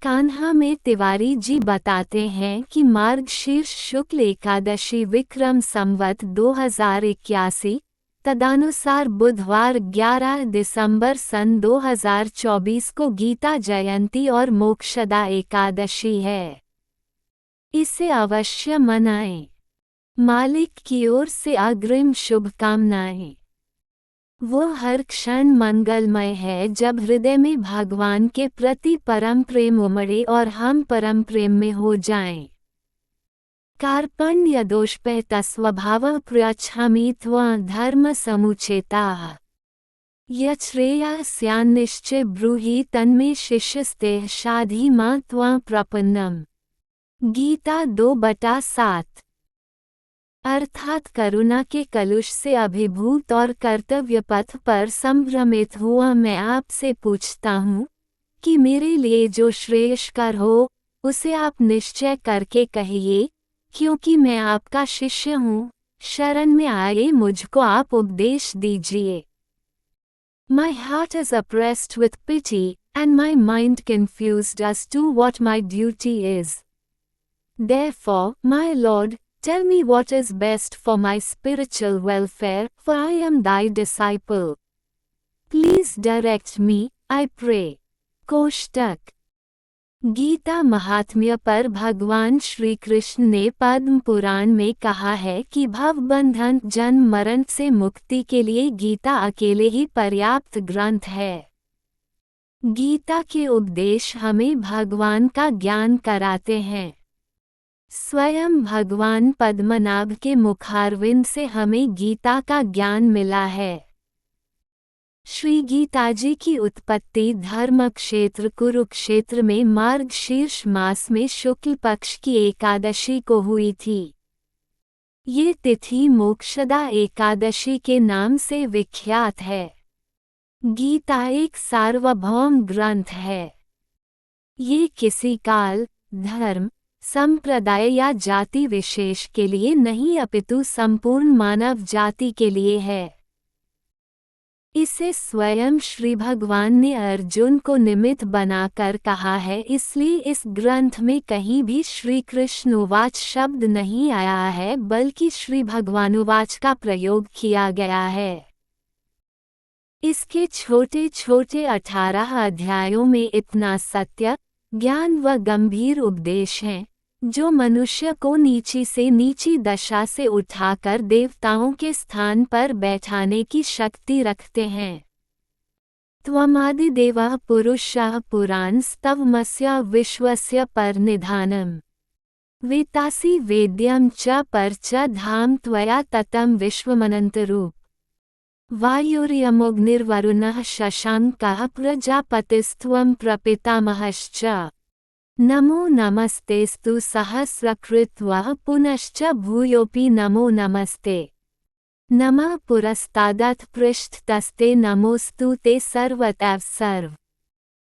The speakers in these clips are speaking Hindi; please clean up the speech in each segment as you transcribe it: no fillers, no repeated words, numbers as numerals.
कान्हा में तिवारी जी बताते हैं कि मार्गशीर्ष शुक्ल एकादशी विक्रम संवत 2081 तदनुसार बुधवार 11 दिसंबर सन 2024 को गीता जयंती और मोक्षदा एकादशी है। इसे अवश्य मनाएं। मालिक की ओर से अग्रिम शुभकामनाएं। वो हर क्षण मंगलमय है जब हृदय में भगवान के प्रति परम प्रेम उमड़े और हम परम प्रेम में हो जाएं। कार्पण्य दोषपहत स्वभाव प्रयच्छामि त्वं धर्म समुचेताः यच्छ्रेयस्यान्निश्चय ब्रूहि तन्मे शिष्यस्ते शाधि मां त्वं प्रपन्नम्। गीता 2/7। अर्थात करुणा के कलुष से अभिभूत और कर्तव्य पथ पर संभ्रमित हुआ मैं आपसे पूछता हूँ कि मेरे लिए जो श्रेयस्कर हो उसे आप निश्चय करके कहिए, क्योंकि मैं आपका शिष्य हूँ। शरण में आए मुझको आप उपदेश दीजिए। My heart is oppressed with pity, and my mind confused as to what my duty is. Therefore, my Lord, tell me what is best for my spiritual welfare, for I am thy disciple. Please direct me, I pray. कोष्टक। Gita महात्म्य पर भगवान श्री कृष्ण ने पद्म पुराण में कहा है कि भवबंधन जन्म मरण से मुक्ति के लिए गीता अकेले ही पर्याप्त ग्रंथ है। गीता के उपदेश हमें भगवान का ज्ञान कराते हैं। स्वयं भगवान पद्मनाभ के मुखारविंद से हमें गीता का ज्ञान मिला है। श्री गीताजी की उत्पत्ति धर्म क्षेत्र कुरुक्षेत्र में मार्गशीर्ष मास में शुक्ल पक्ष की एकादशी को हुई थी। ये तिथि मोक्षदा एकादशी के नाम से विख्यात है। गीता एक सार्वभौम ग्रंथ है। ये किसी काल, धर्म, संप्रदाय या जाति विशेष के लिए नहीं अपितु संपूर्ण मानव जाति के लिए है। इसे स्वयं श्री भगवान ने अर्जुन को निमित्त बनाकर कहा है, इसलिए इस ग्रंथ में कहीं भी श्री कृष्णोवाच शब्द नहीं आया है, बल्कि श्री भगवानुवाच का प्रयोग किया गया है। इसके छोटे छोटे 18 अध्यायों में इतना सत्य, ज्ञान व गंभीर उपदेश हैं, जो मनुष्य को नीची से नीची दशा से उठाकर देवताओं के स्थान पर बैठाने की शक्ति रखते हैं। त्वमादिदेवः पुरुषः पुराणस्तवमस्य विश्वस्य परनिधानम्। वेत्तासि वेद्यं च पर च धाम त्वया ततं विश्वमनन्तरूप। वायुर्यमोऽग्निर्वरुणः शशाङ्कः प्रजापतिस्त्वं प्रपितामहश्च। नमो नमस्तेस्तु सहस्रकृत्वः पुनश्च भूयोऽपि नमो नमस्ते। नमः पुरस्तादथ पृष्ठतस्ते नमोस्तु ते सर्वतः सर्व।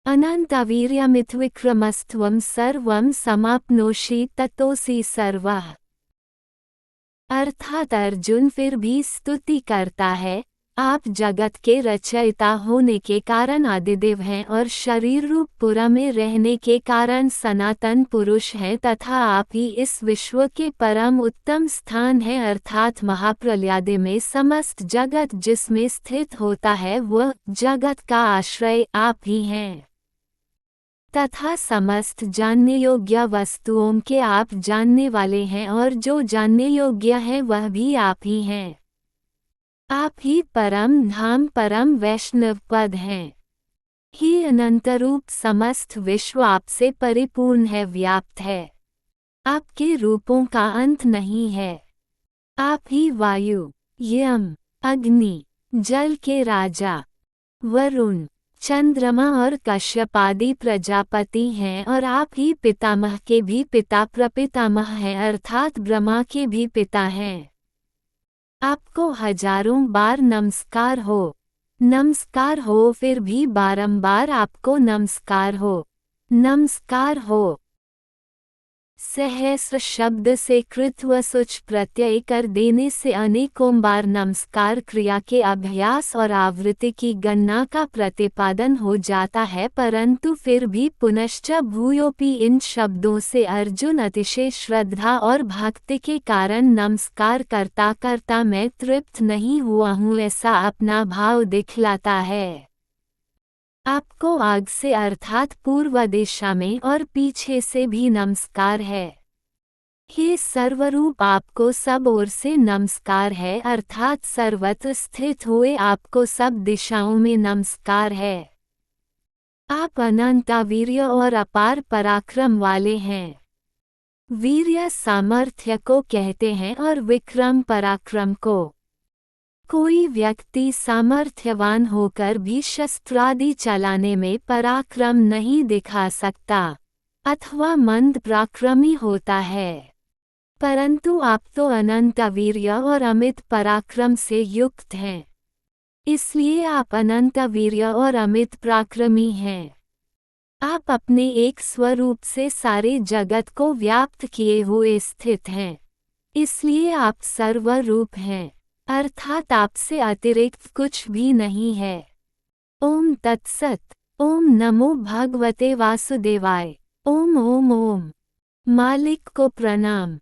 अनन्तवीर्यमितविक्रमस्त्वं सर्वं समाप्नोषि ततोऽसि सर्वः। अर्थात अर्जुन फिर भी स्तुति करता है, आप जगत के रचयिता होने के कारण आदिदेव हैं और शरीर रूप पुरा में रहने के कारण सनातन पुरुष हैं, तथा आप ही इस विश्व के परम उत्तम स्थान हैं। अर्थात महाप्रलयादि में समस्त जगत जिसमें स्थित होता है वह जगत का आश्रय आप ही हैं, तथा समस्त जानने योग्य वस्तुओं के आप जानने वाले हैं, और जो जानने योग्य है वह भी आप ही हैं। आप ही परम धाम परम वैष्णव पद हैं। ही अनंतरूप समस्त विश्व आपसे परिपूर्ण है, व्याप्त है। आपके रूपों का अंत नहीं है। आप ही वायु, यम, अग्नि, जल के राजा, वरुण, चंद्रमा और कश्यपादि प्रजापति हैं, और आप ही पितामह के भी पिता प्रपितामह हैं, अर्थात ब्रह्मा के भी पिता हैं। आपको हजारों बार नमस्कार हो, नमस्कार हो, फिर भी बारंबार आपको नमस्कार हो, नमस्कार हो। सहस्र शब्द से कृत्व सुच प्रत्यय कर देने से अनेकों बार नमस्कार क्रिया के अभ्यास और आवृत्ति की गणना का प्रतिपादन हो जाता है, परंतु फिर भी पुनश्च भूयोपि इन शब्दों से अर्जुन अतिशय श्रद्धा और भक्ति के कारण नमस्कार करता करता मैं तृप्त नहीं हुआ हूँ ऐसा अपना भाव दिखलाता है। आपको आग से अर्थात पूर्व दिशा में और पीछे से भी नमस्कार है। हे सर्वरूप आपको सब ओर से नमस्कार है अर्थात सर्वत्र स्थित हुए आपको सब दिशाओं में नमस्कार है। आप अनंत वीर्य और अपार पराक्रम वाले हैं। वीर्य सामर्थ्य को कहते हैं और विक्रम पराक्रम को। कोई व्यक्ति सामर्थ्यवान होकर भी शस्त्रादि चलाने में पराक्रम नहीं दिखा सकता अथवा मंद पराक्रमी होता है, परंतु आप तो अनंत वीर्य और अमित पराक्रम से युक्त हैं, इसलिए आप अनंत वीर्य और अमित पराक्रमी हैं। आप अपने एक स्वरूप से सारे जगत को व्याप्त किए हुए स्थित हैं, इसलिए आप सर्वरूप हैं अर्थात आपसे अतिरिक्त कुछ भी नहीं है। ओम तत्सत। ओम नमो भगवते वासुदेवाय। ओम ओम ओम। मालिक को प्रणाम।